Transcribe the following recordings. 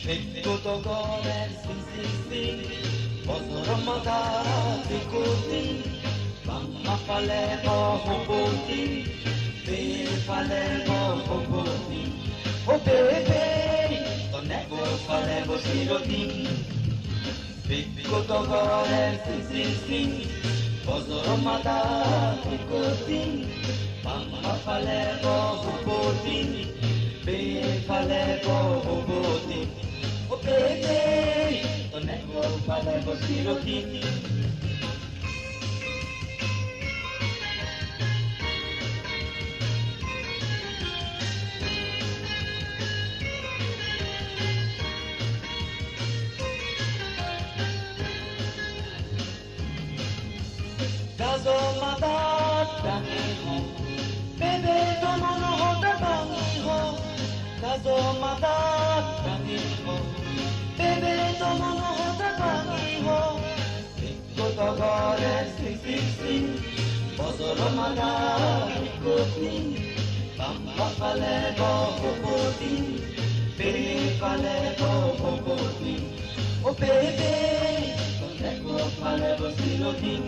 Victogones insisting, Bozoromada, Vicodin, Mamma Falebo, Hobodin, Be Falebo, Hobodin, O Bebe, Tonego Falebo, Sirodin, Victogones insisting, Bozoromada, Vicodin, Mamma Falebo, Hobodin, Be Falebo, Hobodin. O baby, don't echo Falebo Sirodin. Gazo Madat Daniho, baby, don't know the Daniho. Gazo Madat Daniho. Bebe tomo no hota paniho, Victogones insisting, Bozoromada Vicodin, Bamba Falebo Hobodin, Be Falebo Hobodin, O Bebe, Tonego Falebo Sirodin.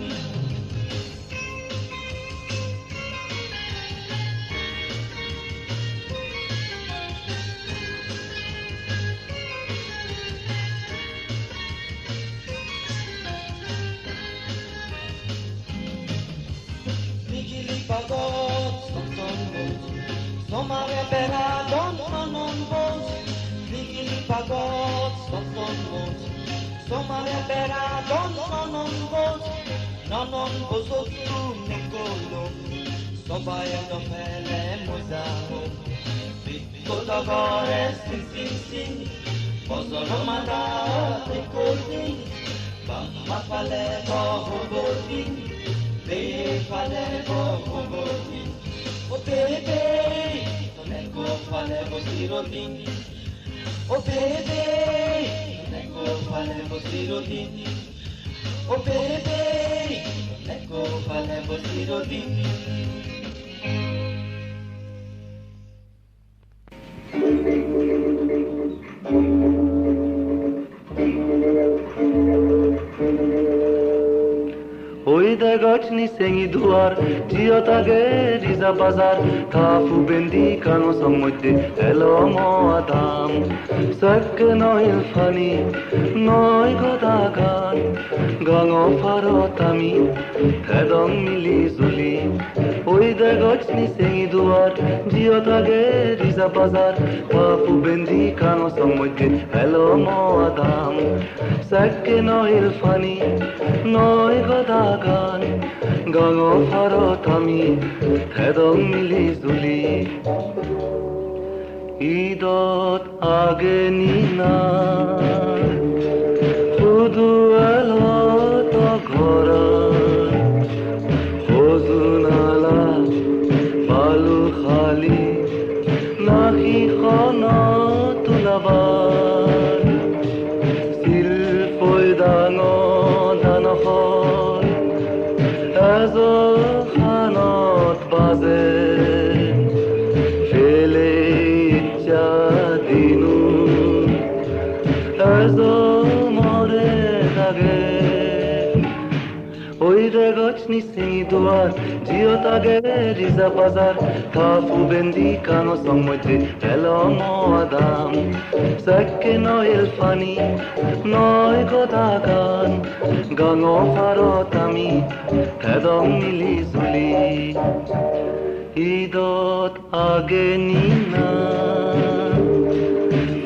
Pagot, Stockton Boat, Somare Pera, non Boat, Vigili Pagot, Stockton Boat, Somare Pera, non Boat, non Bosottu Nicolo, Sobaya no Fele Mozao, Victogones insisting, Bozoromada, Vicodin, Bamba Falebo Hobodin. Be Falebo Hobodin, O baby, Tonego Falebo Sirodin, O baby, Tonego Falebo Sirodin, O baby, Tonego Falebo Sirodin. Oida gachni sengi duar, Giotage riza bazar, Kafu bendi kano samoide, Elo mo adam, Sakke noi fani, noi godagan, Gango farotami, Hedong mili zuli. Oida gachni sengi duar, Giotage riza bazar, Kafu bendi kano samoide, Elo mo adam, Sakke noi fani, noi godagan, Gango farotami, Hedong mili zuli. Idot agenina, Fudu elot agoran, Hozunala, Balu khali, Nahi khana tulaban, Silfoy dango danahon, Ezo khanot bazen, Fele dinu, Ezo more dage. Oida gachni sengi duar, Giotage riza bazar, Kafu bendi kano samoide, Elo mo adam, Sakke noi fani, noi godagan, Gango farotami, Hedong mili zuli. Idot agenina,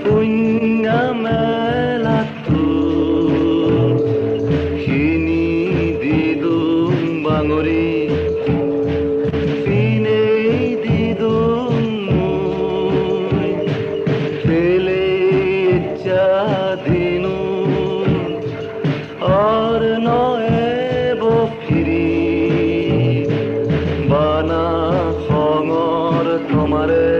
Punya melatu, Kini didum bangori, Fine didum mui, Fele dinu, Ar noe bofiri, Bana khongor tomare,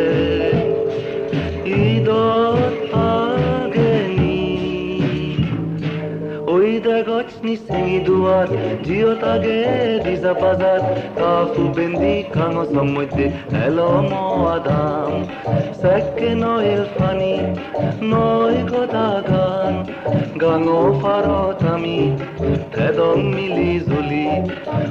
duat Giyotage Riza Bazar Kafu Bendi Kango Samoite Hello Mo Adam Sekke Noel Fani Noi Kodagan Gango Farotami Tedong Mili Zuli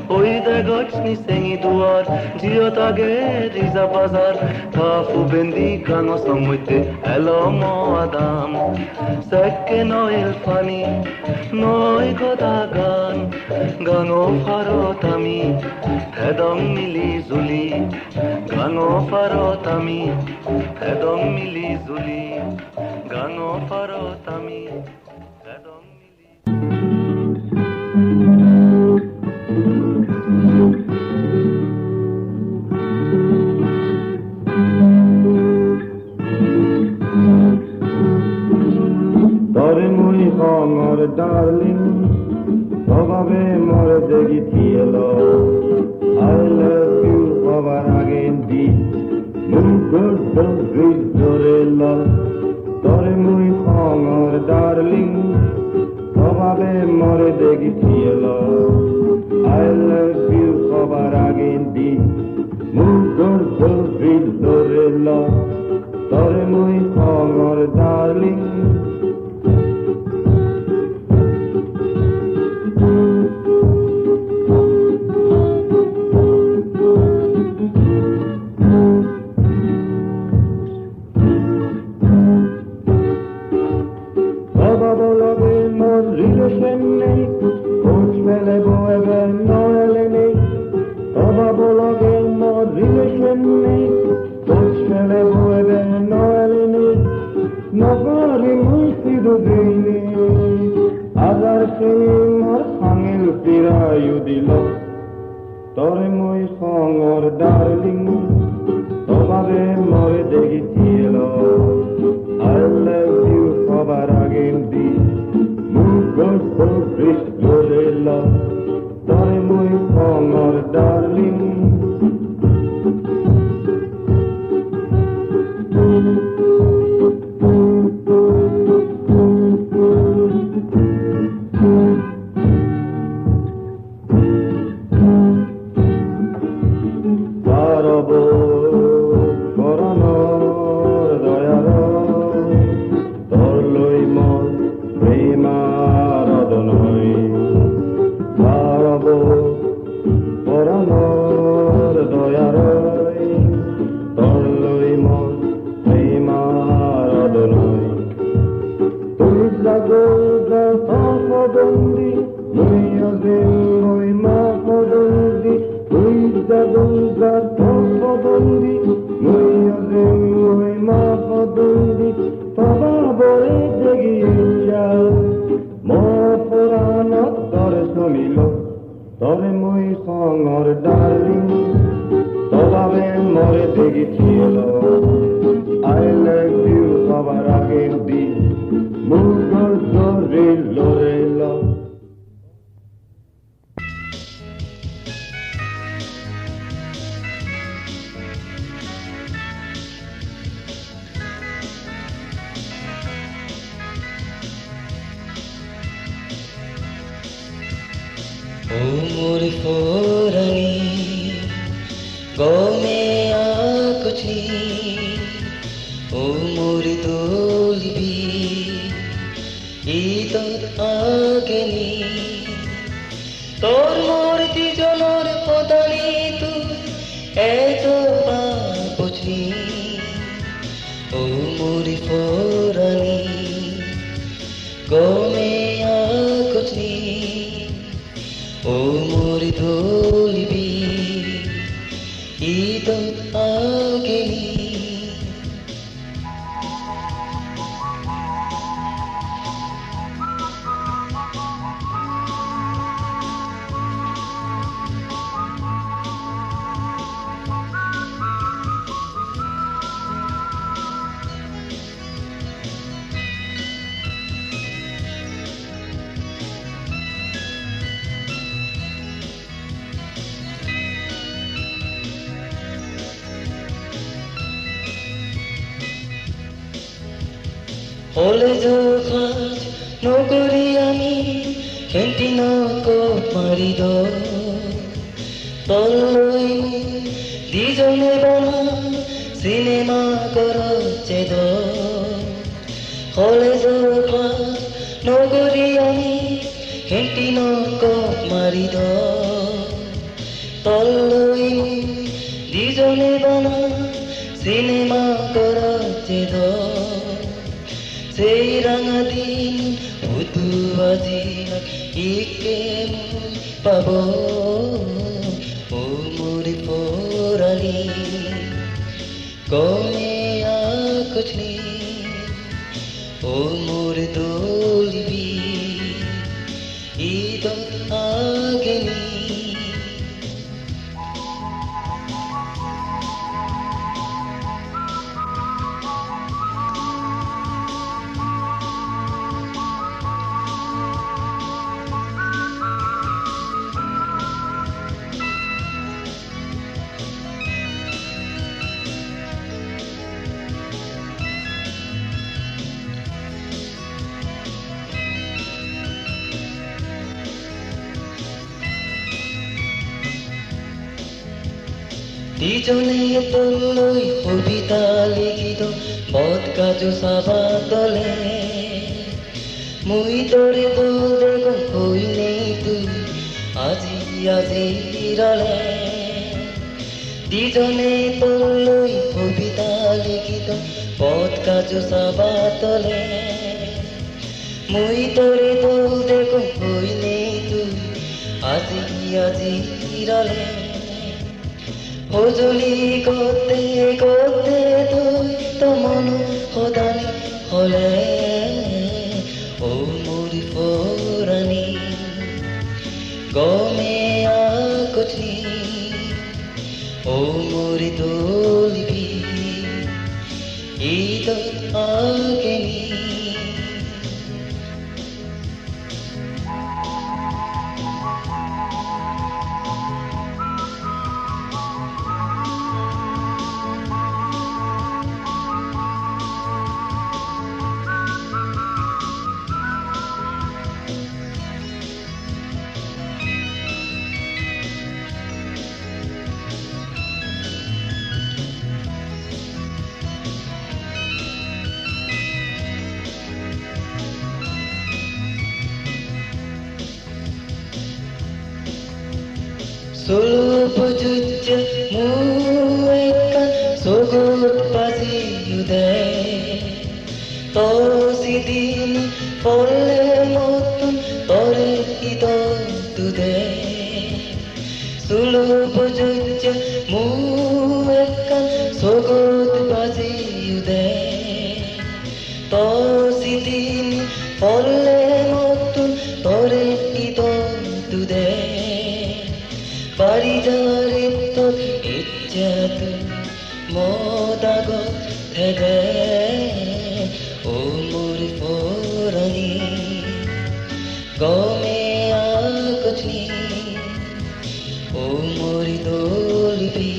Oide Gochni Sengi duat Giyotage Riza Bazar Kafu Bendi Kango Samoite Hello Mo Adam Sekke Noel Fani Noi Kodagan Gango Farotami Tedong Mili Zuli Gango Farotami Tedong Mili Zuli Gango Farotami Tedong Mili Dore mui hongor darling Tobabe more degi tielo I love you over again deep Mungur dogri dorela Dore mui hongor darling Tobabe more degi tielo I love you over again deep Mungur dogri dorela Dore mui hongor darling Tore moi hongor darling Tobabe more degi tielo I love you over again deep Mungur dogri dorela Tore moi hongor darling Tore moi hongor darling Tobabe more degi tielo I love you over again deep Mungur dogri dorela Umur forani Gome akuchi Umur dolbi Idot ageni Tor murti jonor podani tu Eto apuchi Umur forani Gome akuchi Umur dolbi idot ageni Ole jo khaj nogori ami কেণ্টিনকো মাৰিব তললৈ দুজনে বনা cinema কৰচেদ কলেজৰ class নগৰী আমি কেণ্টিনকো মাৰিব তললৈ দুজনে বনা চিনেমা কৰচেদ সেই ৰাঙা দিন উদু আজি ইকে পাব ও মোৰ পৰাণী কমে कुछ नहीं ओ मोर दोलबी ईद आगे नहीं দুজনে তললৈ কবিতা লিখিত বট কাজু চাবা তলে মই তৰে তোলে হৈ নেই তুই আজি আজি ৰলে দুজনে তললৈ কবিতা লিখিত বট কাজু চাবা তলে মই তৰে তোলে হৈ নেই তুই আজি আজি ৰলে হজলি করতে করতে তুই তো মন সদানি হলে ও মোর পরাণী গমে कुछ ও মোর দোলবি ঈদ আগে Solo pojutja muekan sogot pasi ude tosi din pole motun tore ito tude Solo pojutja muekan sogot pasi ude tosi din pole motun tore ito tude Paridarit ijjat modagot thede o mor porani gome kuch nahi o mor dolbi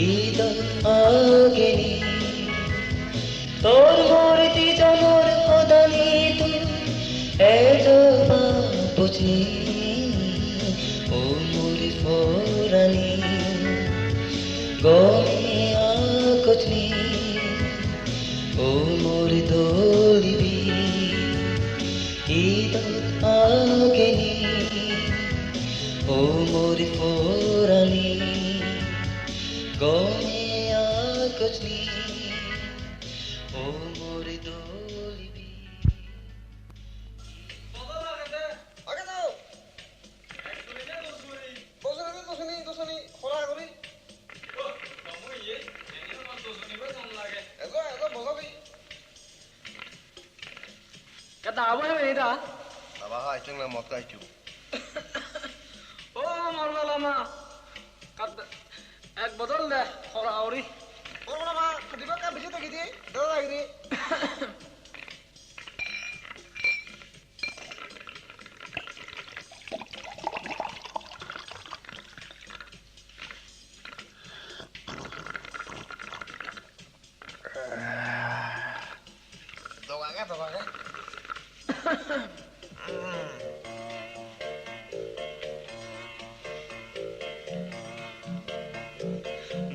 id aage tor mor ti janor odani tu ejo ba puchni Porani gome kuch nahi o mor dolbi id aage o mor porani gome kuch nahi o mor dolbi Kata apa ini dah? Apa hal itu yang mau kacau? Oh, malu lama. Kata, botol deh, orang ori. Orang lama, ketiba kan bisa tak gitu? Dah lagi.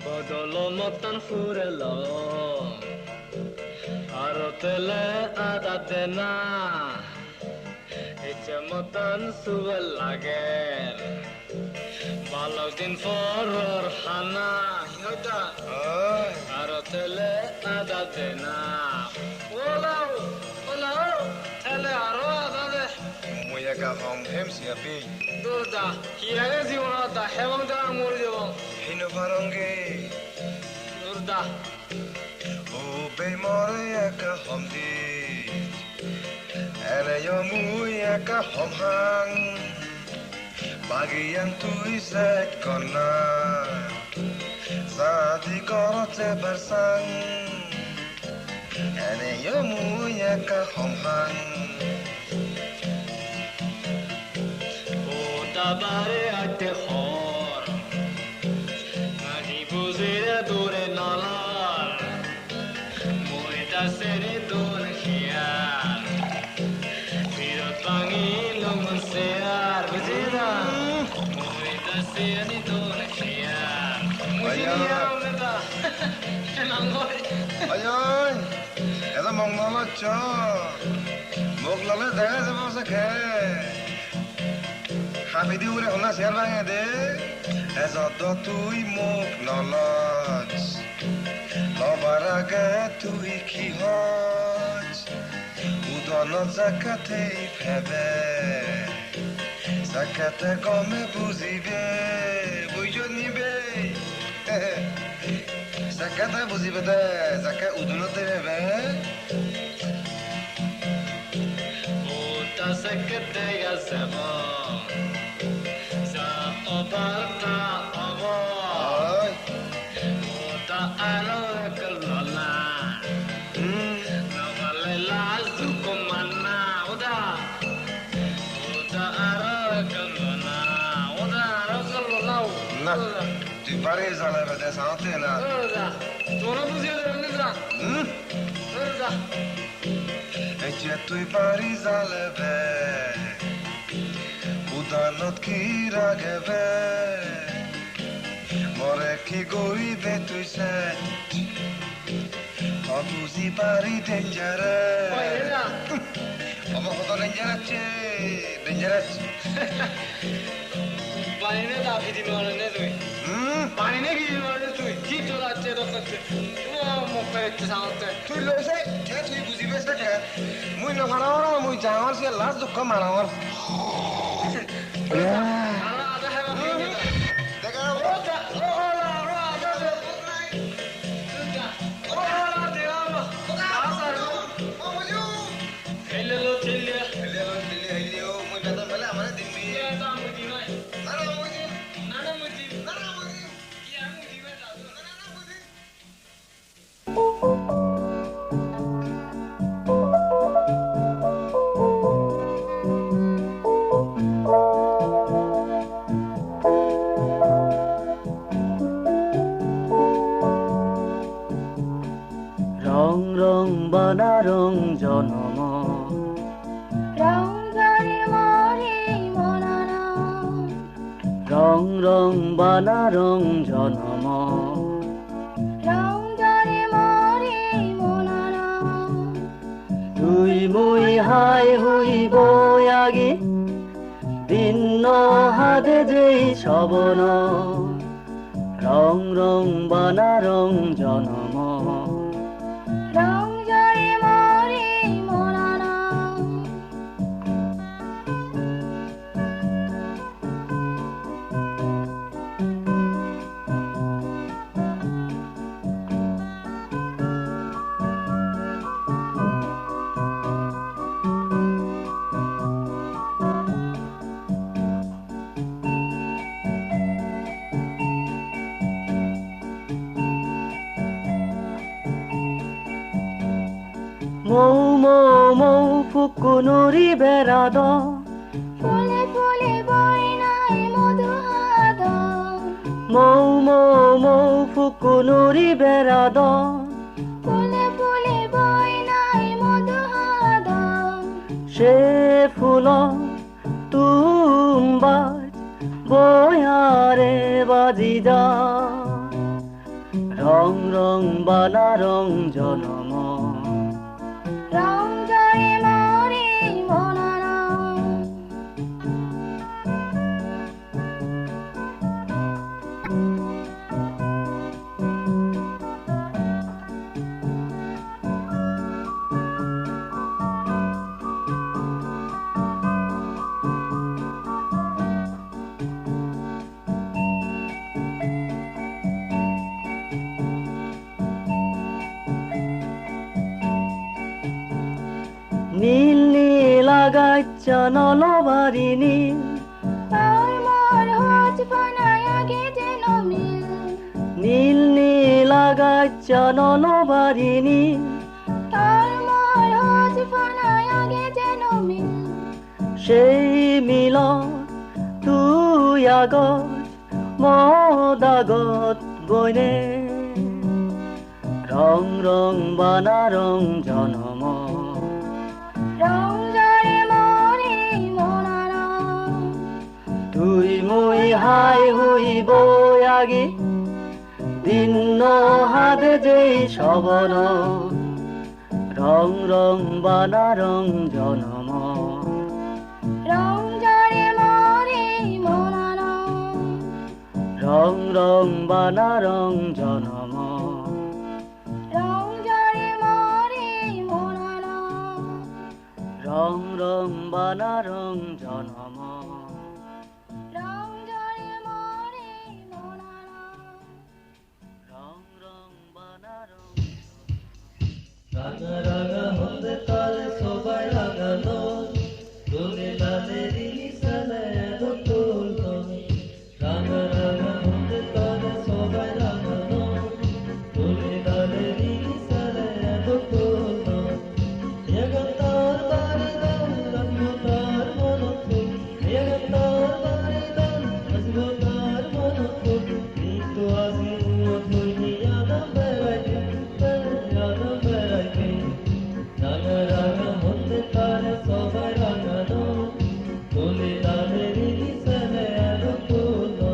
Bodolo motan furelo Arotele adadena Iche motan suvel lager Balog din foror hana Hinota Arotele adadena Olao Tele aro adade Moyaga hom hemsi abi Durda Hirage zivonata Hevang da amur jevang Hino varonge Durda Be moyaga hom di Ele yo moyaga hom hang Bagian tu iset kona Zadi korote bersang Ele yo moyaga hom hang Tabare ate khor Nahi buzire dure nalar Moita sere dure khiyar Firot bangi lungun seyar Buzira Moita sere dure khiyar Mujiriya uneta Nangoi Ayoy Eda monglala cho Moglala daya sabab sakhe Hafidi ure hona ser bange de Ezodo tui mok noloj Lobarage tui ki hoj Udonot zakate ifhebe Zakate gome buzibe Bujo nibe Zakate buzibe de Zakate udonot derebe Ota sekete ya sema Obarta abo Ota alo kalala Navale lazu kumana Oda Ota aro kalala Oda aro kalala Na, tu pares à la vedette santé là. Oda Tona buziyo de nida Oda E c'è tu pares à la vedette. Udanot ki rageve. More ki goi betu set. Abuzi pari dangerous. Oida Ama hoda dangerous. Paine da fidi marane tui Paine ki marane tui Tito la te do kate Mo pete saante Tu lo sai, che tu buzi besta che. Muy no farao, muy jamar se las do kamarawar. Ala ada heva kingi Dega Oda Ola Ola Ola de ama Asa Hello Tilya muy beta mala amana dimmi. Ya ta muti mai Nana Nana muti muti. Ya muti mai ta রং রং বানা রং জনম রঙরে মরে মনানা রং রং বানা রং জনম রঙরে মরে মনানা তুই মুই হাই হুই বয়াগে ভিন্ন হাতে যেই সবন রং রং বানা রং জনম রঙরে মরে মনানা মৌ মৌ মৌ ফুকুনুরি বেড়াদ ফুলে ফুলে বইনাই মধুহাদ মৌ মৌ মৌ ফুকুনুরি বেড়াদ ফুলে ফুলে বইনাই মধুহাদ সে ফুল তুম বাজ বয়ারে বাজি যা রং রং বানা রং জনম রং জড়ে মরে মনানা নীল নীল আগাছা নলবারি নীল তার মর হজ ফানায় আগে যেন মিল নীল নীল আগাছা নলবারি নীল তার মর হজ ফানায় আগে যেন মিল সেই মিল তুই আগত মদাগত বনে রং রং বানা রং জনম রং জড়ে মরে মনানা তুই মুই হাই হুই বই আগে দিন হাতে যেই সবন রং রং বানা রং জনম রং জড়ে মরে মনানা রং রং বানা রং জনম রং জড়ে মরে মনানা রং রং বানা রং জনম রং জড়ে মরে মনানা রং রং বানা রং রাঙা রাঙা হতে তালে সবাই রাঙানো দোলে লালের ইশারায় এত তুলতো রাঙা রাঙা হতে তালে সবাই রাঙানো দোলে লালের ইশারায় এত তুলতো এগতার বাড়ি দাও রাজমতার মনফুল এগতার বাড়ি দাও রাজমতার মনফুল নিত আসি মধুর নিয়াদম বেড়াইতে নিয়াদম বেড়াইতে রাঙা রাঙা হতে তালে সবাই রাঙানো দোলে লালের ইশারায় এত তুলতো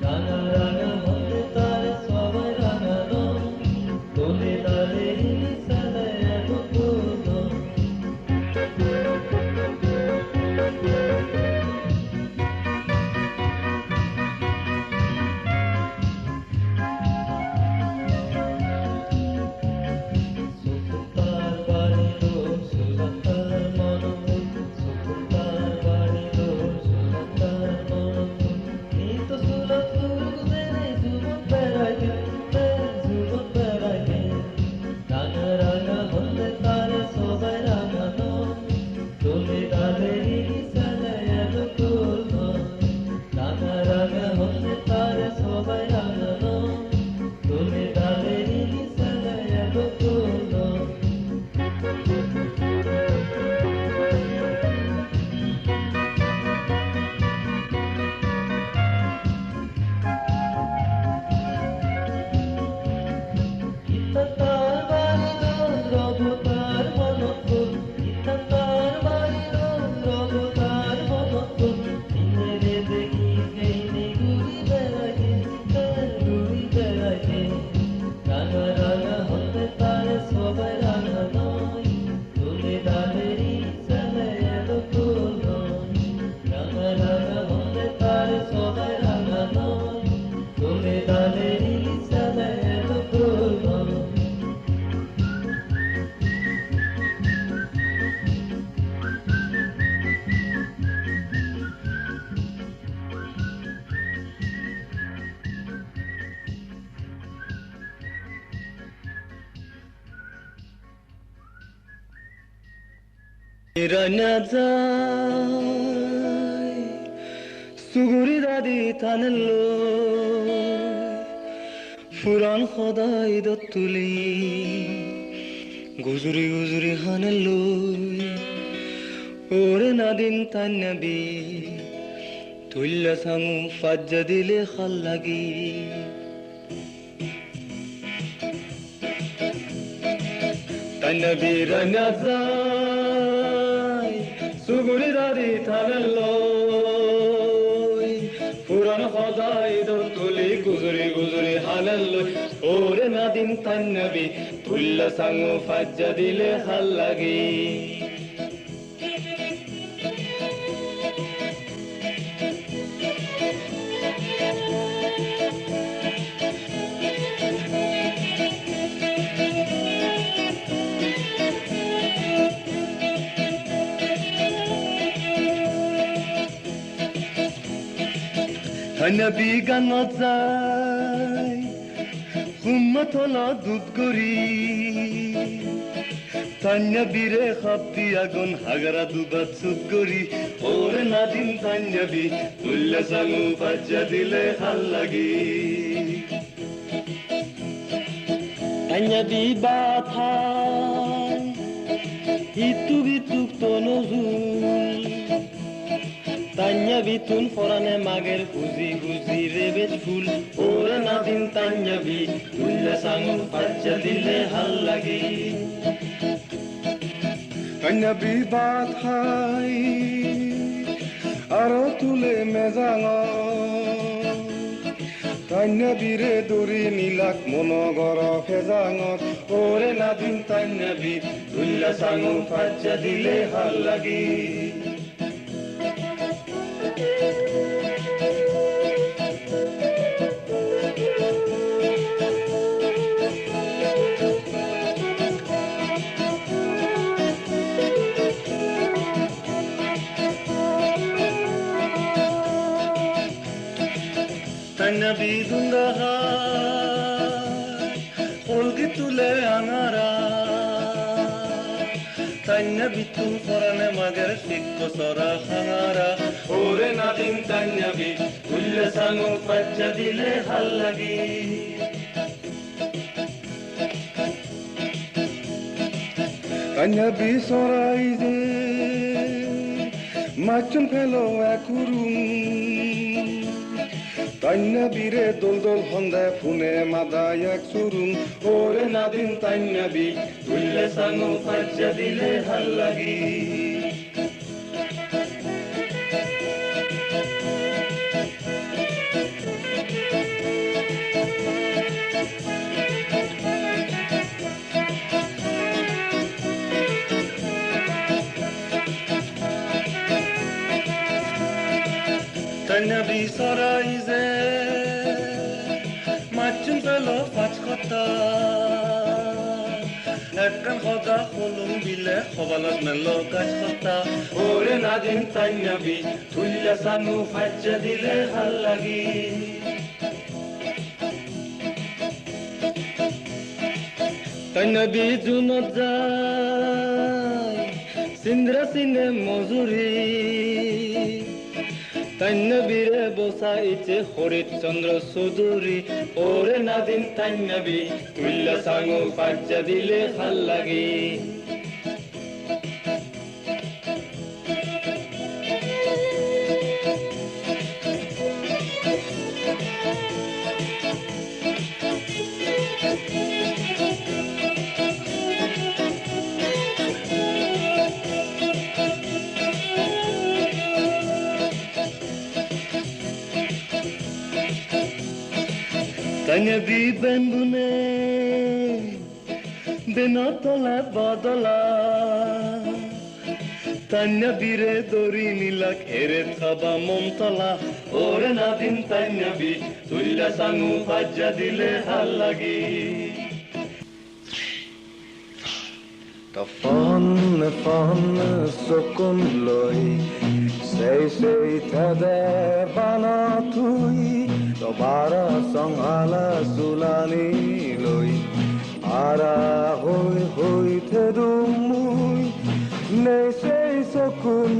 রাঙা রাঙা হতে তালে সবাই রাঙানো দোলে লালের ইশারায় এত তুলতো সুকুতার বাড়িলো সুলতার মনফুল সুকুতার বাড়িলো সুলতার মনফুল নিত সুলত ফুলগুজে যুবক বেড়াইবে যুবক বেড়াইবে রাঙা রাঙা হতে তারে সবাই রাঙানো দোলে লালের ইশারায় এত তুলতো রাঙা রাঙা হতে তারে সবাই রাঙানো দোলে লালের ইশারায় এত তুলতো ইতাতার বাড়িলো রবতার মনফুল ইতাতার বাড়িলো রবতার মনফুল দিনেরে দেখি কেইনে ঘুরি বেড়াইতে ঘুরি বেড়াইতে রাঙা রাঙা হতে তারে সবাই রাঙানো দোলে লালের ইশারায় এত তুলতো রাঙা রাঙা হতে তারে সবাই রাঙানো দোলে লালের ইশারায় এত তুলতো রানা যায় সুগুরি দাদি থানলো ফুরান খদাই দত্তুলি গুজুরি গুজুরি হানলো ওরে নাদিন তান্নাবি তুল্লা সাঙ্গু ফাজ্জা দিলে খাল লাগি তান্নাবি রানা যায় সুগুরি দাদি থানলো ফুরান খদাই দত্তুলি গুজুরি গুজুরি halal ore nadin tannabi tulla sangu fajjadile hallagi Nabi ganazai Hummatala dudgori Tanya bire khapti agon hagara dubat sudgori Ore nadin tanya bi Tulla sangu fajjadile hallagi Tanya bi bathan Hitu bituk tonozul Tanya bitun forane mager huzi huzi rebet ful ore nadin tanya bi tulla sangu fajjadile hallagi tanya bi baat hai aro tule mezanga tanya bire duri nilak monogoro fezanga ore nadin tanya bi tulla sangu fajjadile hallagi Tanya bidunga olgi tule angara Tanya bitun forane magar sikko sora hangara ore nadin tanya bi tulla sangu fajjadile hallagi Tanya bi soraize machum phelo akurum Tanya bire dol dol honda phune madayak surum ore nadin tanya bi tulla sangu fajjadile hallagi Tanya bi soraize machum pelo fachkota ekkan khoda khulum bile khobalas melo kachkota ore nadin tanya bi tulla sangu fajjadile hallagi Tanya bi junot jai sindra sine mozuri Tanya bire bosa iche horit chandra suduri ore nadin tanya bi tulla sangu fajjadile hallagi Tanya bi bendune benatola badala Tanya bire dori nilak eret khaba momtala ore nadin tanya bi tulla sangu fajjadile hallagi Ta fan sokun loi sei thade bana tui Dobara sangala sulani loi ara hoi thedumui nei sei sokun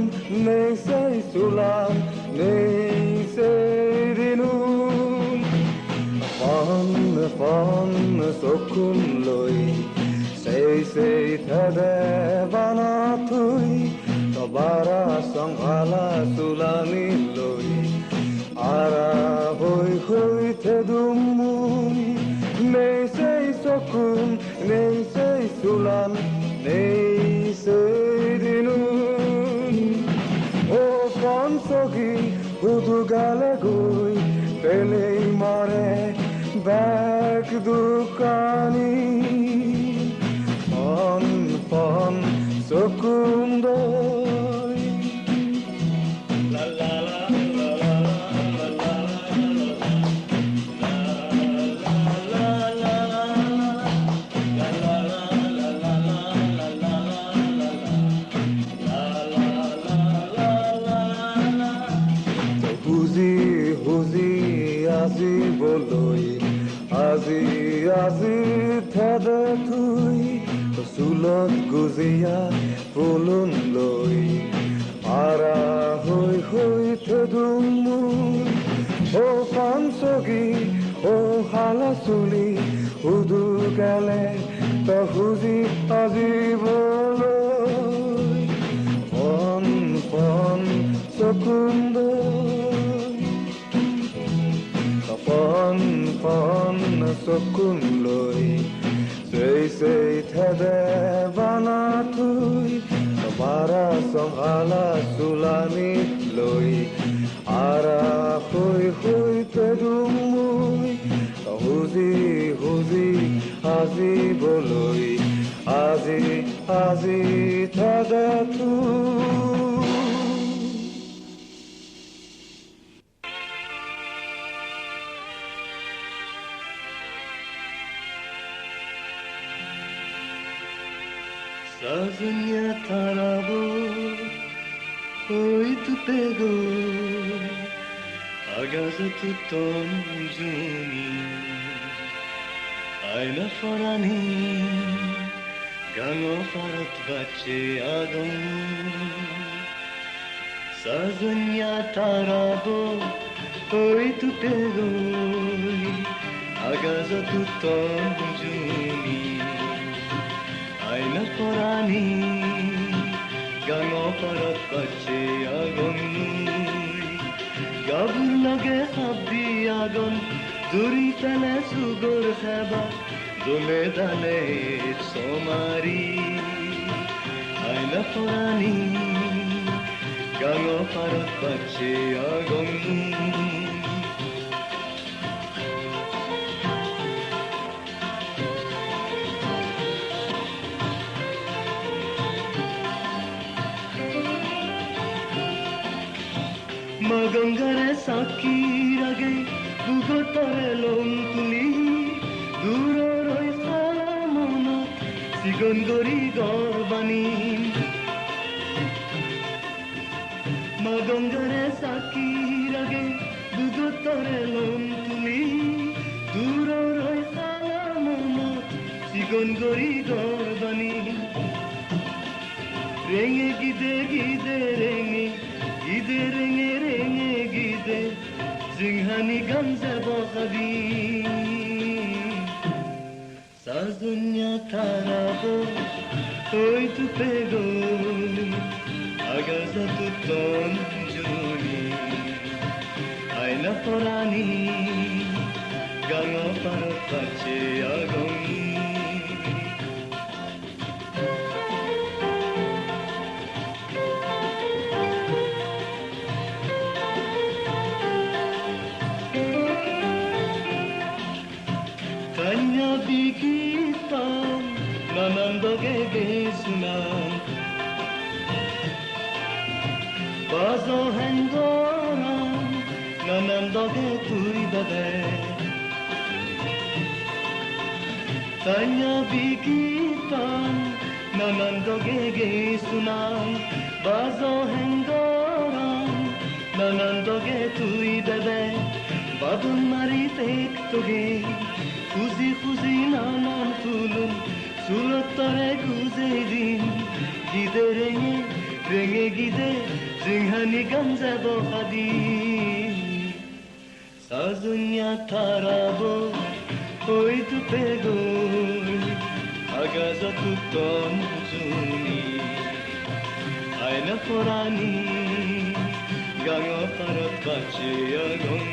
nei sei sulan nei sei dinun fan sokun loi sei thade bana tui Dobara sangala sulani loi ara hoi thedumui nei sei sokun nei sei sulan nei sei dinun o konsogi hudu gale goi pelei mare bag dukani pon sokundoi la la la la la la la আজি থাদা তুই চুলত গুজিয়া ফুলুন লৈ আৰা হৈ থেদুম মোৰ ও পাঞ্চগী ও হালা চুলি উদু গালে তহুজি আজিবলৈ পন চকুন্দ pon sokun loi sei thade bana tui bara song ala sulani loi ara hoi te dumui huzi azi boloi azi thade tui Saznya tarabo oi tu pego agaza tu tonjuni aina farani gango farat bache agon Saznya tarabo oi tu pego agaza tu tonjuni Aina porani gango parat bache agon gabur lage habdi agon duri tane sugor khaba dole dale somari Aina porani gango parat bache agon Magangare sakirage bugotare longtuli duro roi khamona sigon gori gorbani Magangare sakirage bugotare longtuli duro roi khamona sigon gori gorbani Renge gide renge gide zinghani gamze bokhadi sazunya tarabo oi tu pego agaza tu tonjuni aina porani gango parat bache agon Nanandoge suna bazo hendora nanandoge tui bade tanya bikita nanandoge suna bazo hendora nanandoge tui bade badun mari tek toge Kuzi nanan tulun Sulatare kuzedin Gide renge gide Zinghani gamze bokhadi Sazunya tarabo Oi tu pego Agaza tu tonjuni Aina porani Gango parat bache agon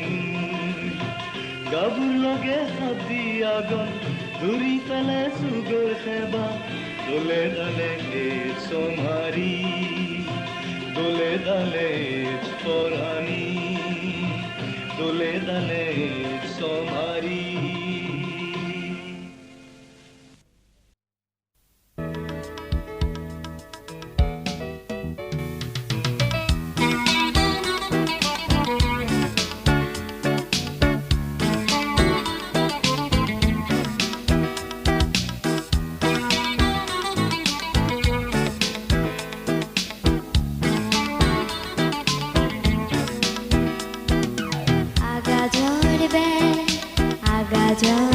Gabur lage habdi agon duri tale sugor khaba dole dale somari dole dale porani dole dale somari आजा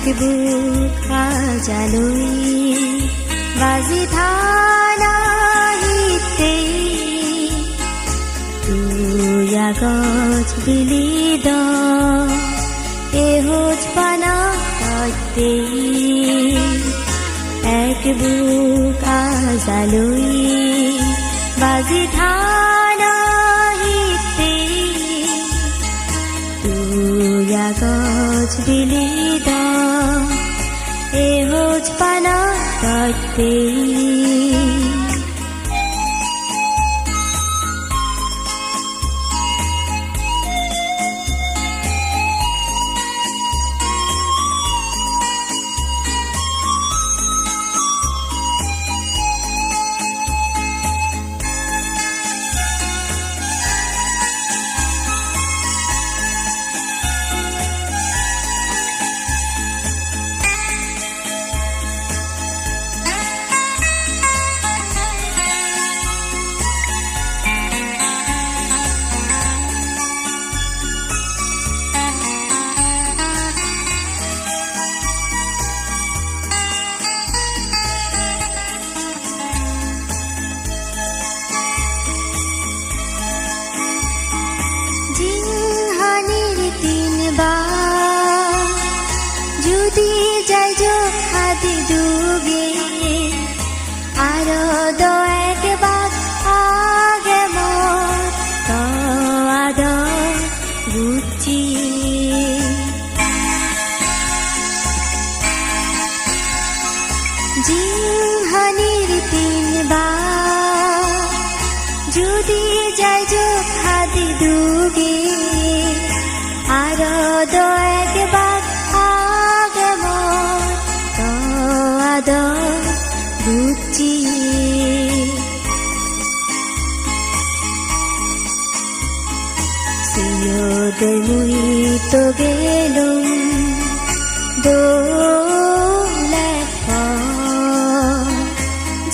এক book আজালৈ বাজি থানা হিতে তুয়া গছ বিলি দ এহোজ পানা কাটতে এক বুক আজালৈ বাজি থানা হিতে তুয়া গছ বিলি দ এহোজ পানা কাটতে যদি যাই হাতি ডুবে আরো দো একবার আগে মোর আদ বুঝি জিহানির তিনবার যদি যাই হাতি ডুবে আরো দো একবার বুঝি সিয়োদয় মুই তো গেলুম দোলেখ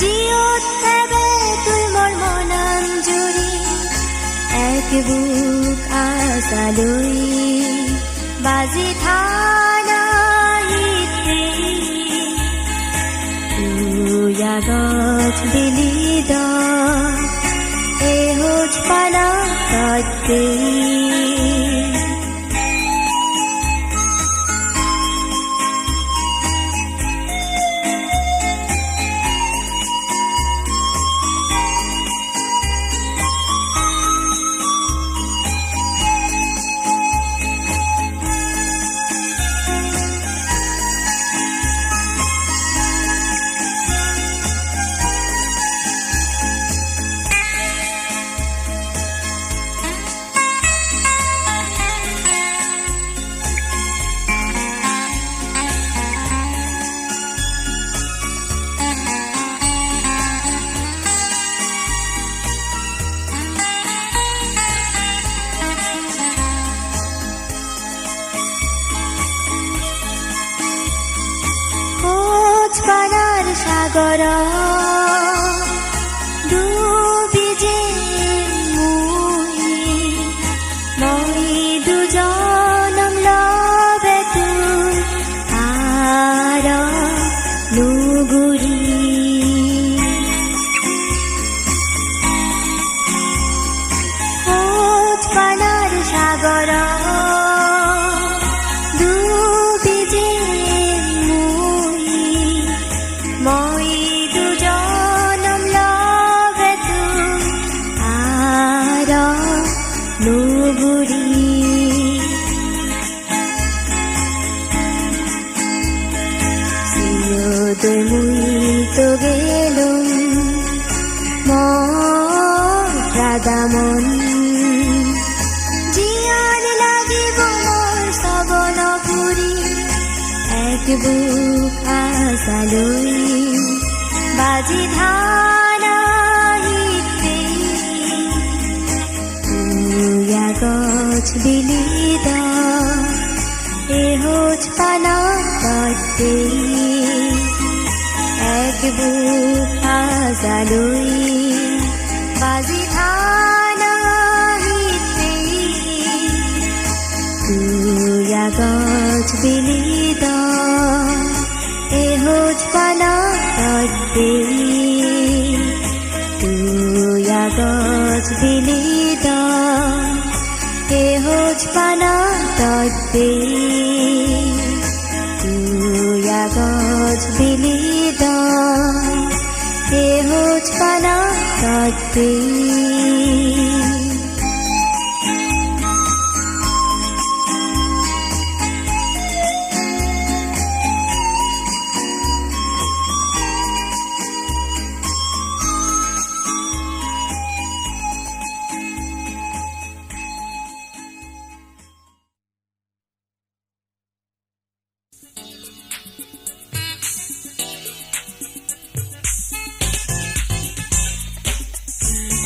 জিয়ত থাকবে তুই মোর মনান জুড়ি এক বুক আশালৈ বাজি থানা হিতে তুয়া গছ বিলি দ এহোজ পানা কাটতে পানার সাগর ডুবি যে মই দুজনম লবে তুই আর নুগুরি পানার সাগর মই দুজনম লবে তুই আর নুগুরি সিয়োদয় মুই তো গেলুম মোর রাধামন জিয়ান লাগিব মোর সবন পুরি এক বুক আশালৈ বাজি থানা হিতে তুয়া গছ বিলি দ এহোজ পানা কাটতে এক বুক আশালৈ বাজি থানা হিতে তুয়া গছ বিলি দ ততে তুয়া গছ বিলিত সেহজ পানা ততে তুয়া গছ বিলিত সেহজ পানা ততে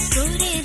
করে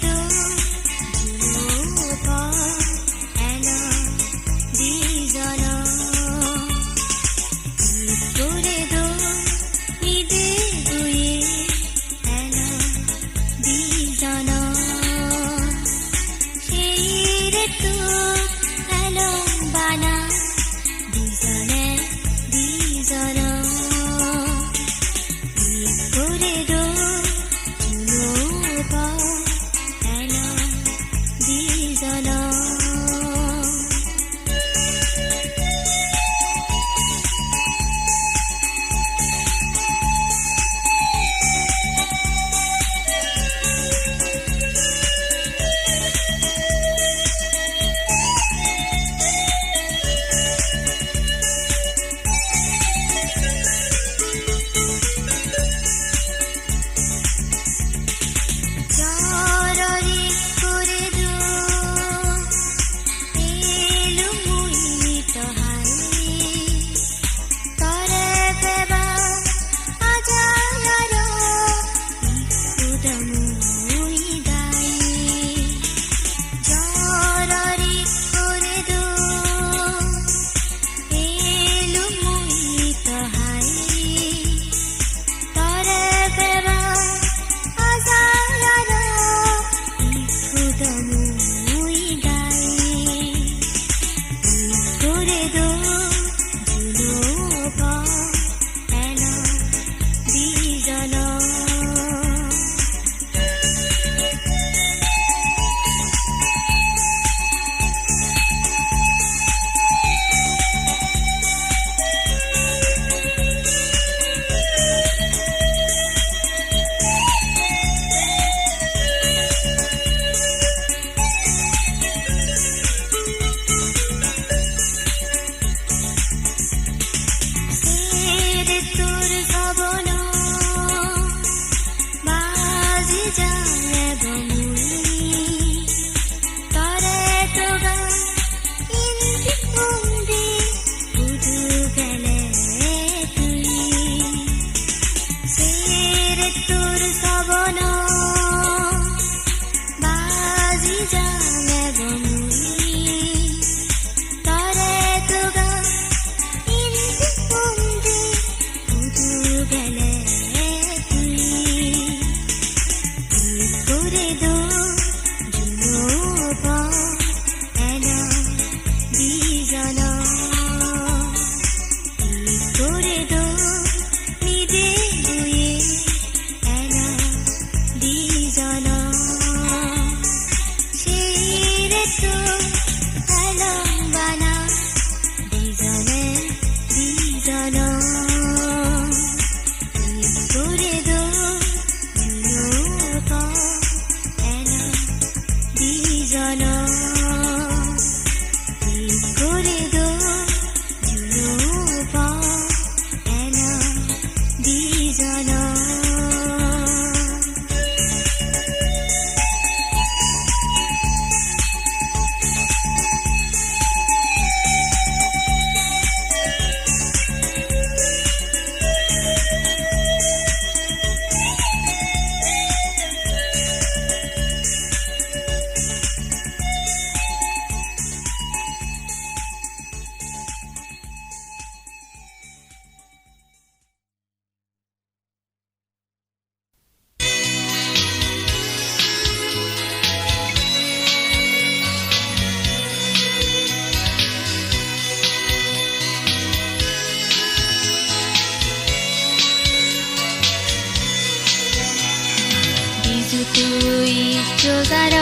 তুই চোদার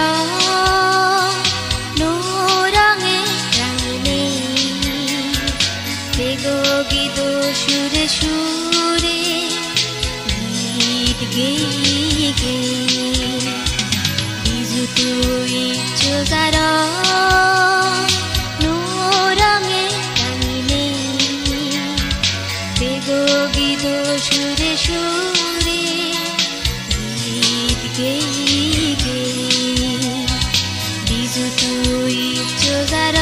নোরঙে রাঙিনে বেগো গীত সুরে সুরে গীত গেয়ে গেয়ে বিজু তুই চোদার নোরঙে রাঙিনে বেগো গীত সুরে সুরে গীত গেয়ে গেয়ে বিজু তুই চোদার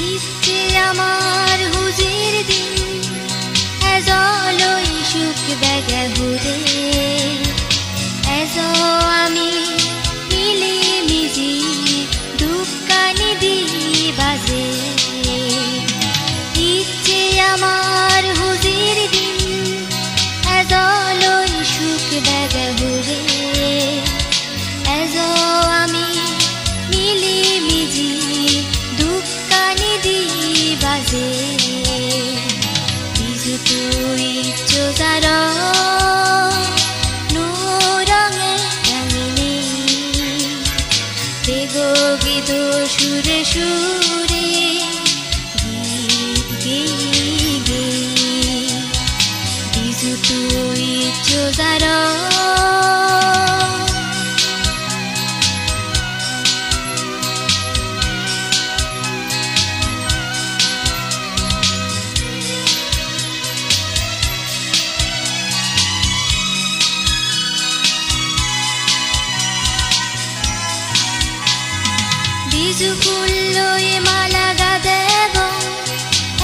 ইচ্ছে আমার হুজির দিন এজলই সুখ বেগে হুরে এজ আমি মিলি মিজি দুকানি দি বাজে ইচ্ছে আমার হুজির দিন এজলই সুখ বেগে হুরে এজ আমি মিলি মিজি দুকানি দি বাজে বিজু তুই চোদার নোরঙে রাঙিনে বেগো গীত সুরে সুরে গীত গেয়ে গেয়ে বিজু তুই চোদার বিজু ফুল লই মালা গাদেব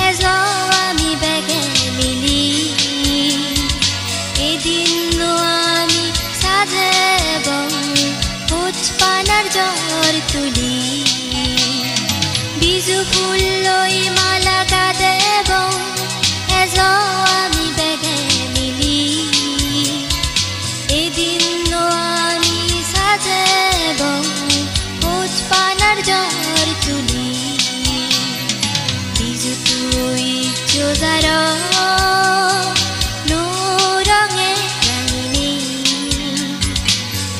এজ আমি বেগে মিলি এদিন আমি সাজেব পুষ্পানার জ্বর তুলি বিজু ফুল লই মালা গাদেব এজ আমি বেগে মিলি এদিন আমি সাজেব পুষ্পানার জ্বর তুলি বিজু তুই চোদার নোরঙে রাঙিনে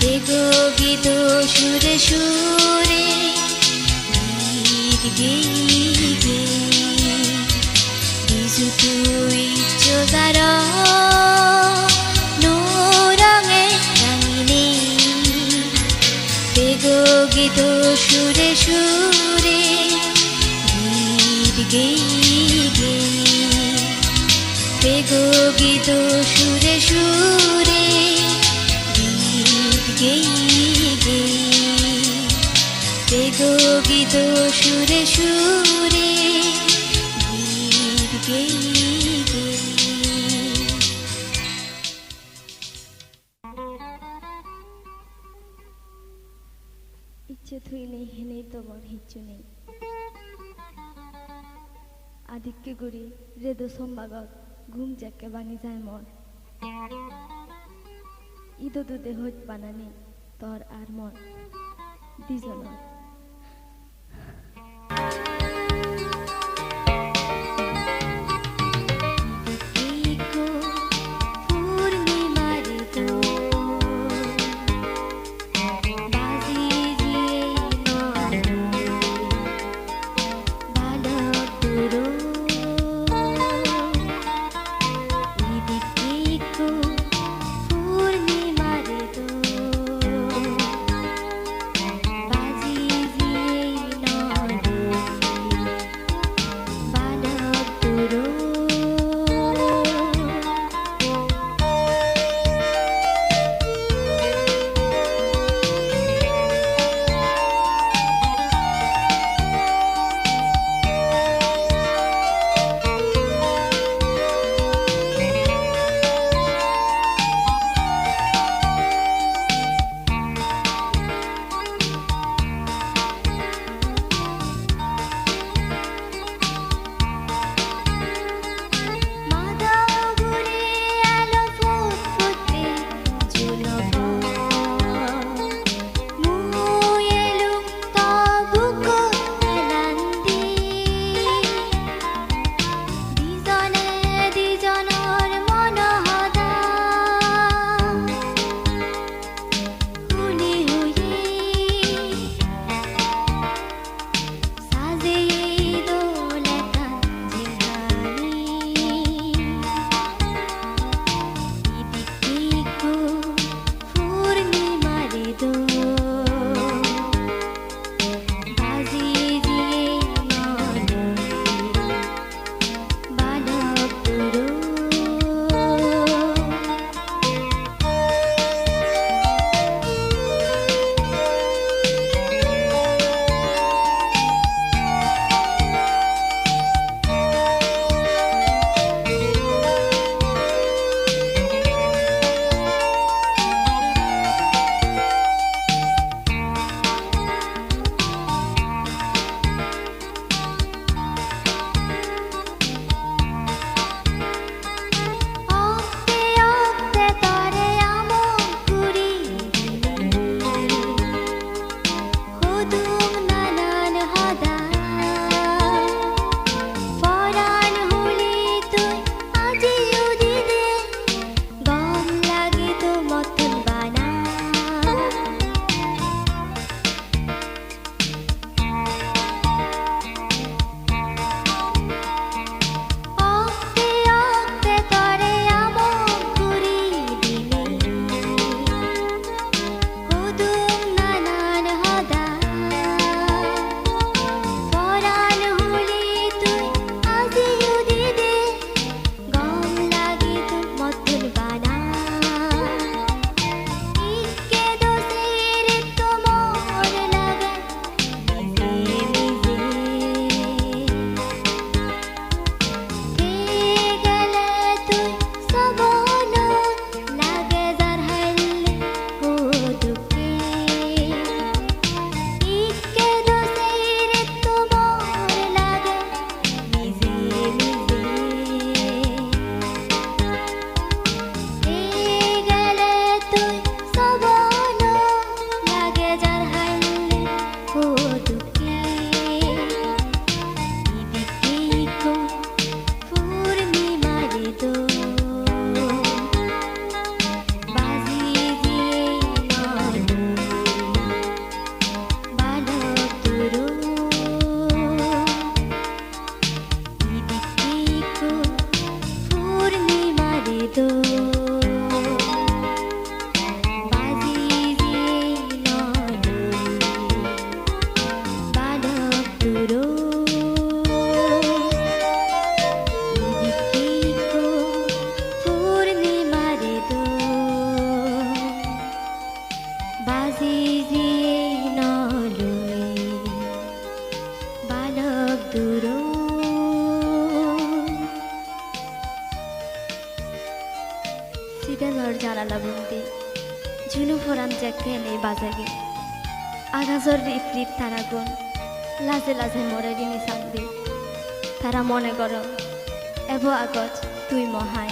বেগো গীত সুরে সুরে গীত গেয়ে গেয়ে বিজু তুই চোদার নোরঙে রাঙিনে বেগো গীত সুরে সুরে গীত গেয়ে গেয়ে বেগো গীত সুরে সুরে গীত গেয়ে গেয়ে বেগো গীত সুরে সুরে গীত গেয়ে গেয়ে ইচ্ছে থুই নেই হেনেই তোমার হিচ্ছু নেই আদিক্যে গুড়ি রেদো সম্বাগত ঘুম যাকে বানি যায় মর ইদো দুধে হইত বানানি তোর আর মর দুজনের বাজি duro ibikiko purnimare do bazi jiye naloi balak duro সিদেনৰ জানালা বুন্দি ঝুনু ফোরান জ্যাকে নেই বাজাগে আগাজর রিপ রিপ তারা গুণ লাজে লাজে মরে রিনি সান্দি তারা মনে কর এব আগত তুই মহাই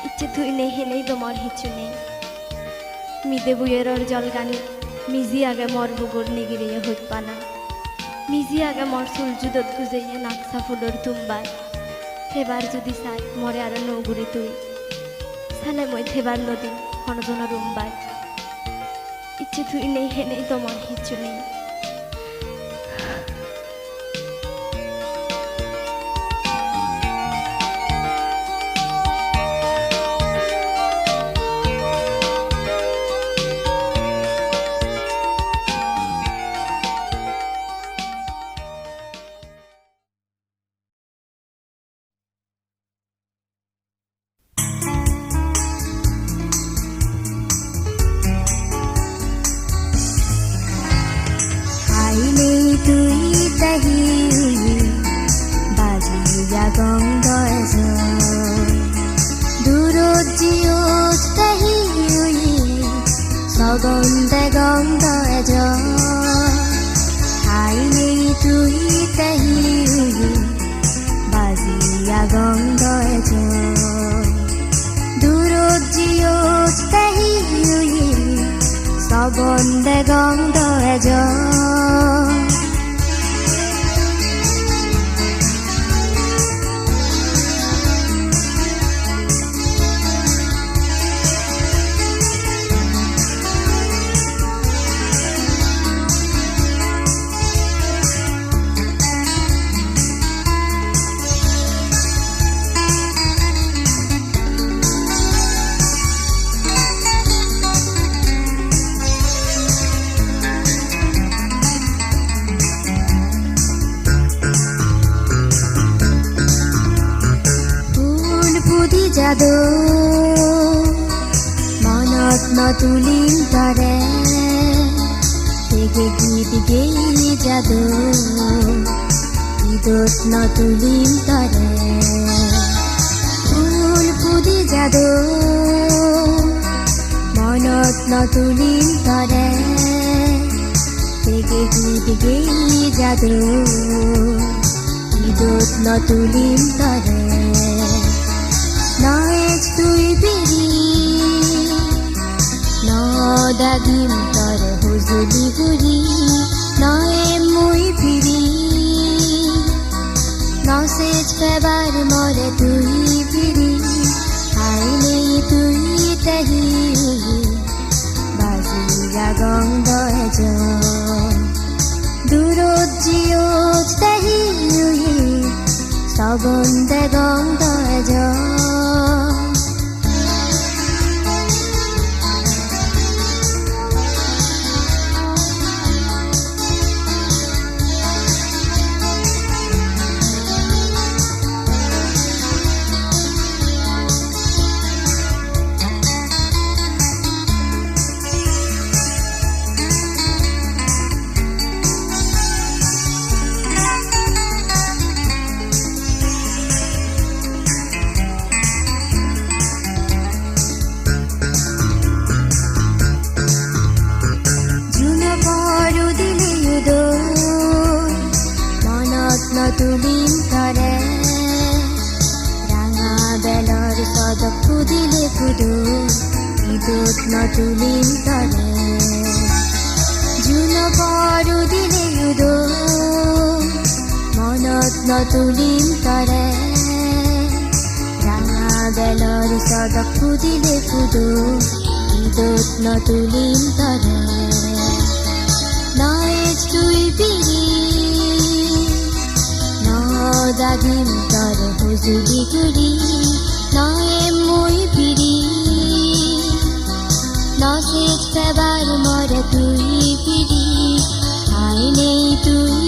ইচ্ছে তুই নেই হেনেই তোমার হিচু নেই মিদে বুয়েরর জলগানি মিজি আগে মর বুগুর নিগিরিয়ে হইত পানা মিজি আগে মর চুল জুদত গুজাইয়ে নাকসা ফুলর তুম্বাই থেবার যদি চাই মরে আর নৌগুড়ি তুই সালে মই থেবার নদী হনজনা রুম্বাই ইচ্ছে তুই নেই হেনেই তোমার হিচু নেই গন্ধে গন্ধ এজ আইনি তুই তাহি বাজিয়া গন্ধ এজ দূরত জিয়ত তাহি সগন্ধে গন্ধ এজ যাদু মনত নতুলিন তরে থেকে গীত গেই যাদু ঈদত নতুলিন তরে ফুল ফুদি যাদু মনত নতুলিন তরে থেকে গীত গেই যাদু ঈদত নতুলিন তরে নয়েজ তুই বিরি নদাগিম তর হুজুলি গুরি নয়ে মুই ফিরি নসেজ ফেবার মরে তুই ফিরি আইলে তুই তাহি বাজিয়া গন্ধ এজ দূরত জিয়ত তাহি সগন্ধে গন্ধ এজ তুলিন তরে রাঙা বেলর সদক ফুদিলে ফুদু ঈদত নতুলিন তরে জুন পরু দিলে উদো মনত নতুলিন তরে রাঙা বেলর সদক ফুদিলে ফুদু ঈদত নতুলিন তরে নয়েজ তুই বিরি দাগিম তর হুজুলি গুরি নয়ে মুই ফিরি নসেজ ফেবার মরে তুই ফিরি আইনে তুই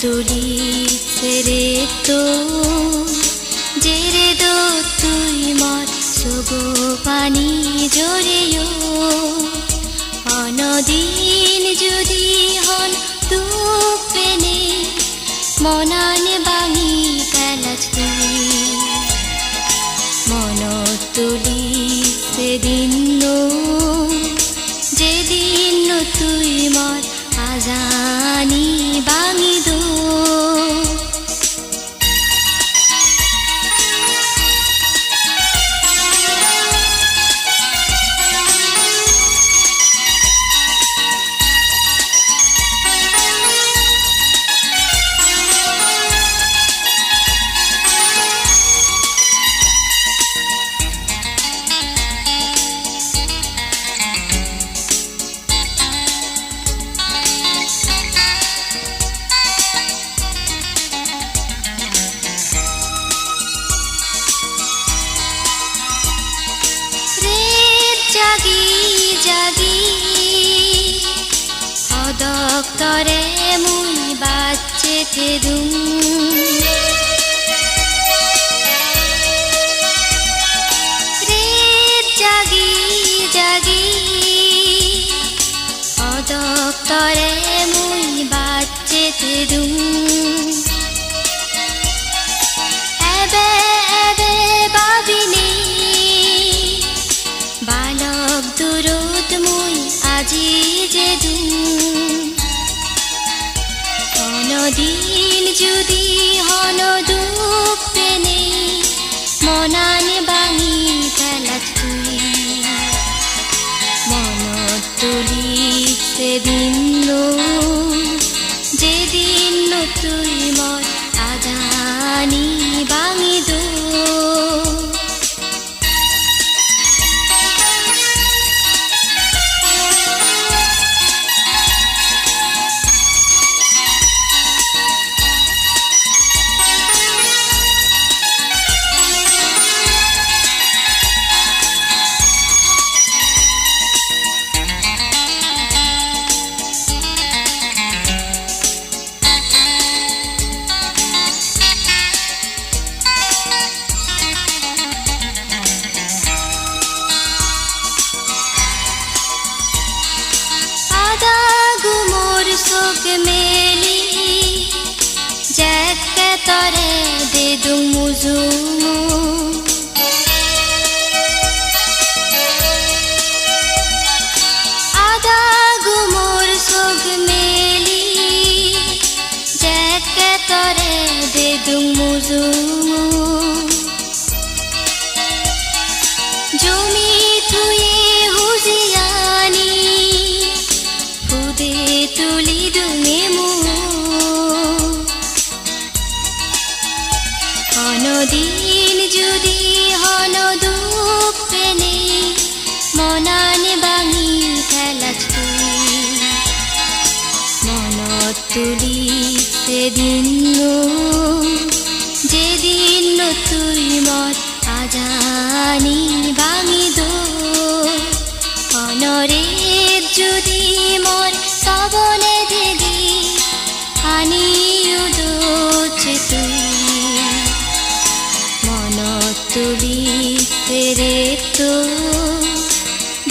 তুলিছে রে তো জেরে দো তুই মর সবু পানি জোরেও অনদিন যদি হন দুঃখ পেনে মনানে বাঙি পেলাচ তুই মন তুলি সেদিন যেদিন তুই মর আজানি বাঙি দো দপ্তরে মুই বাচ্চেতে দুম রে জাগি জাগি দপ্তরে মুই বাচ্চেতে দুম এবে এবে ভাবিনি বালক দূরত মুই আজি যে দুম দিন যদি হন দুঃখ পেনে মনানে বাঙি পেলাচ তুই মন তুলি সেদিন যেদিন তুই মর আজানি বাঙি দো চোখ মেলি জেকে তরে দে দুমুজু আদা গুমোর চোখ মেলি জেকে তরে দে দুমুজু জমি থুয়ে হুজিয়ানি ফুদে তুলি দুমে মু অনদিন যদি হন দুঃখ পেনে মনানে বাঙি খেলাচ তুই মন তুলি সেদিন যেদিন তুই মর আজানি বাঙি দো অনরের যদি মর সবনে দেগি আনি উদোছে তুই মন তুলি তেরে তো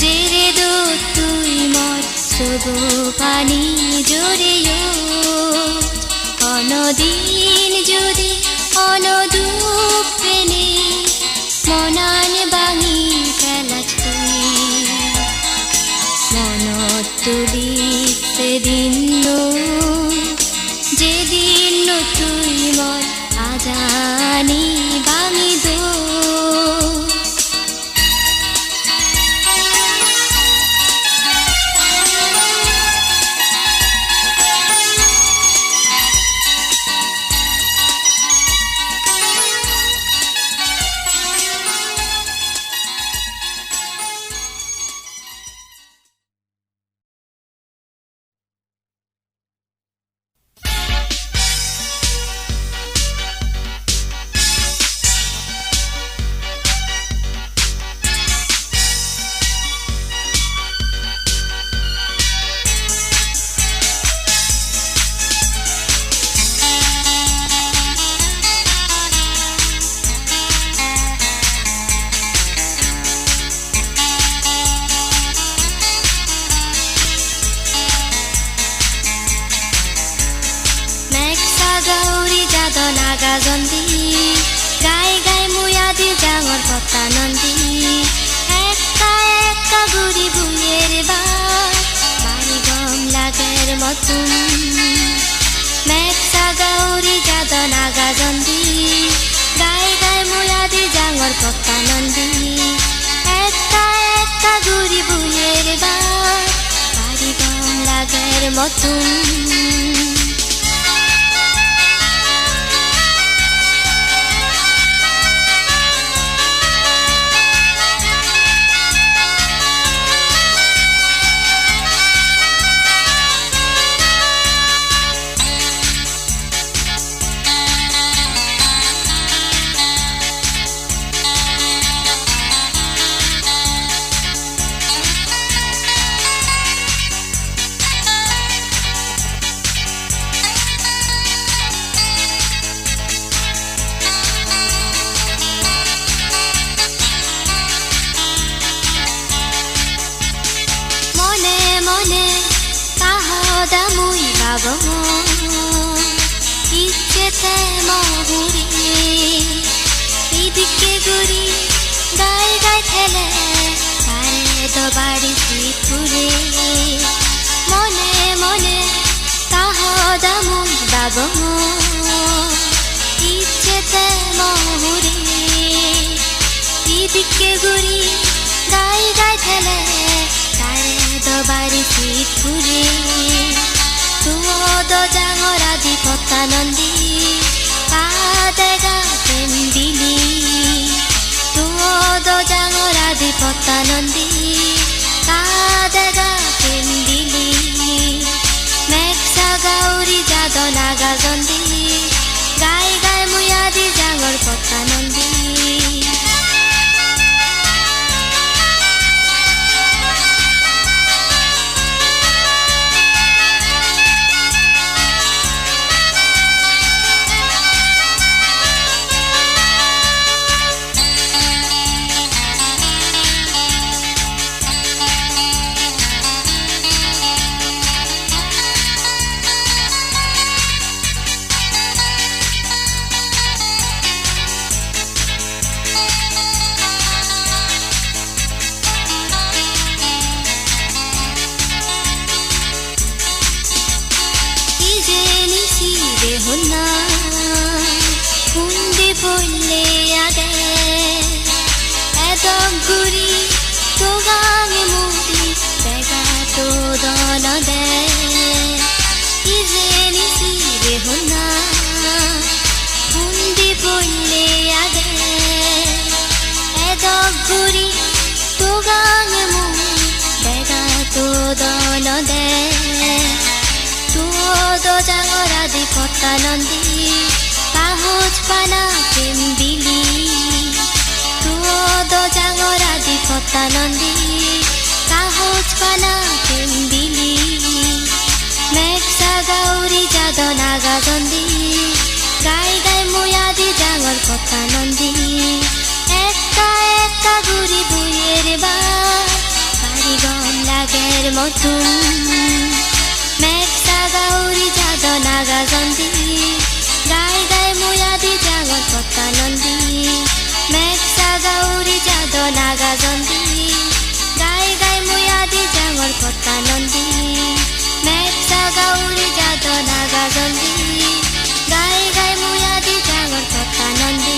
জেরে দো তুই মর সবু পানি জোরেও অনদিন যদি অন দুঃখ পেনে মনানে বাঙি পেলাচ তুই মন তুলি সেদিন যেদিন তুই মর আজানি বাঙি দো মতুন মেঘসা গাউরি যাদ নাগা জন্দি গাই গাই মুয়াদি জাঙর পক্কা নন্দী একটা একটা গুড়ি বুয়ের বাড়ি গম লাগের মতুন ইচ্ছেতে মহুরি ইদিকে গুড়ি গাই গাই ঠেলে তারে দবাড়ি ঘুরে মনে মনে তাহদা মুই বাব ইচ্ছেতে মহুরি ইদিকে গুড়ি গাই গাই ঠেলে তারে দবাড়ি ঘুরে তুদ জাঙরাদি পত্তা নন্দী কাদেগা কেন্দিলি তুদ জাঙরাদি পত্তা নন্দী কাদেগা কেন্দিলি মেঘসা গাউরি যাদ নাগা জন্দি গাই গাই মুয়াদি জাঙর পত্তা নন্দী হন্না কুন্দি বললে আগে এদম গুড়ি তো গাঙে মুড়ি দেখা তো দন দে ইজে নিসি রে হন্না কুন্দি বললে আগে এদম গুড়ি তো গাঙে মুড়ি দেখা তো দন দে তুদ জাঙরাদি পত্তা নন্দী কাহজ পানা কেন্দিলি তুদ জাঙরাদি পত্তা নন্দী কাহজ পানা কেন্দিলি মেঘসা গাউরি যাদ নাগা জন্দি গাই গাই মুয়াদি জাঙর পত্তা নন্দী একটা একটা গুড়ি বুয়ের বাড়ি গম লাগের মতুন মেঘসা গাউরি যাদ নাগা জন্দি গাই গাই মুয়াদি জাঙর পত্তা নন্দী মেঘসা গাউরি যাদ নাগা জন্দি গাই গাই মুয়াদি জাঙর পত্তা নন্দী মেঘসা গাউরি যাদ নাগা জন্দি গাই গাই মুয়াদি জাঙর পত্তা নন্দী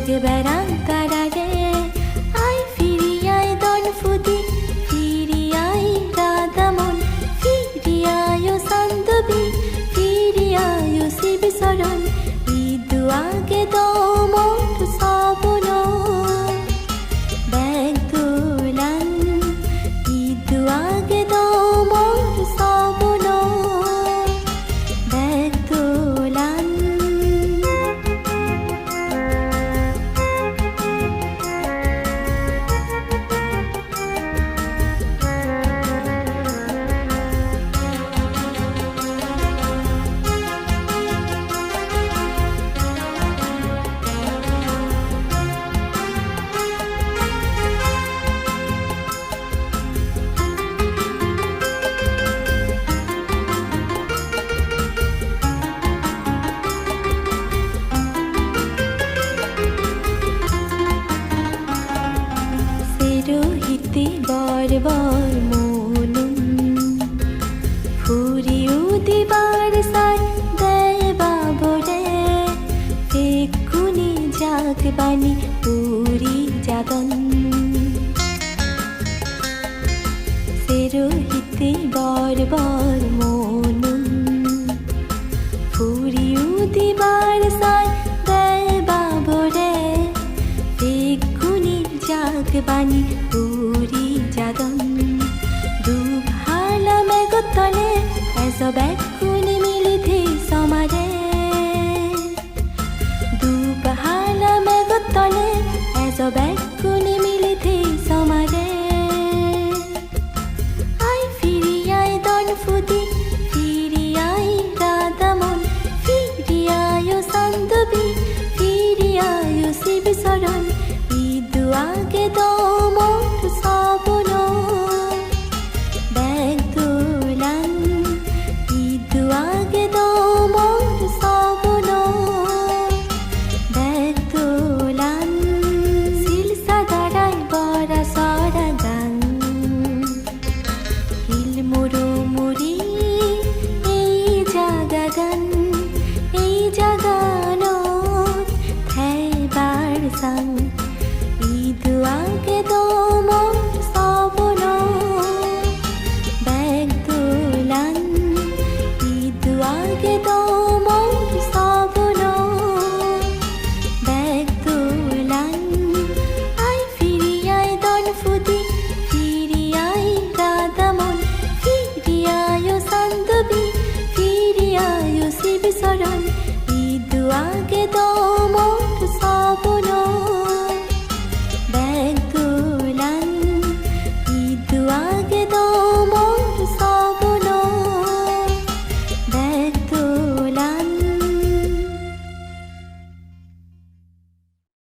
গে বেড়াং কারারে আই ফিরি আই দন ফুদি ফিরি আই রাধামন ফিরি আয়ো সান্দবি ফিরি আয়ো শিবি শরণ ইদু আগে দমন সবন ব্যাগ দোলান ইদু আগে দমন সবন ব্যাগ দোলান সেরোহিতে বরবর মনুম ফুরিউ দিবার সাই দেবা বরে এক্ষুনি জাগবানি পুরি যাদন সেরোহিতে বরবর মনুম ফুরিউ দিবার সাই দেবা বরে এক্ষুনি জাগবানি পুরি যাদন দুভালা মেঘতলে এসব এক্ষুনি মিলিথি সমারে দুভালা মেঘতলে এসব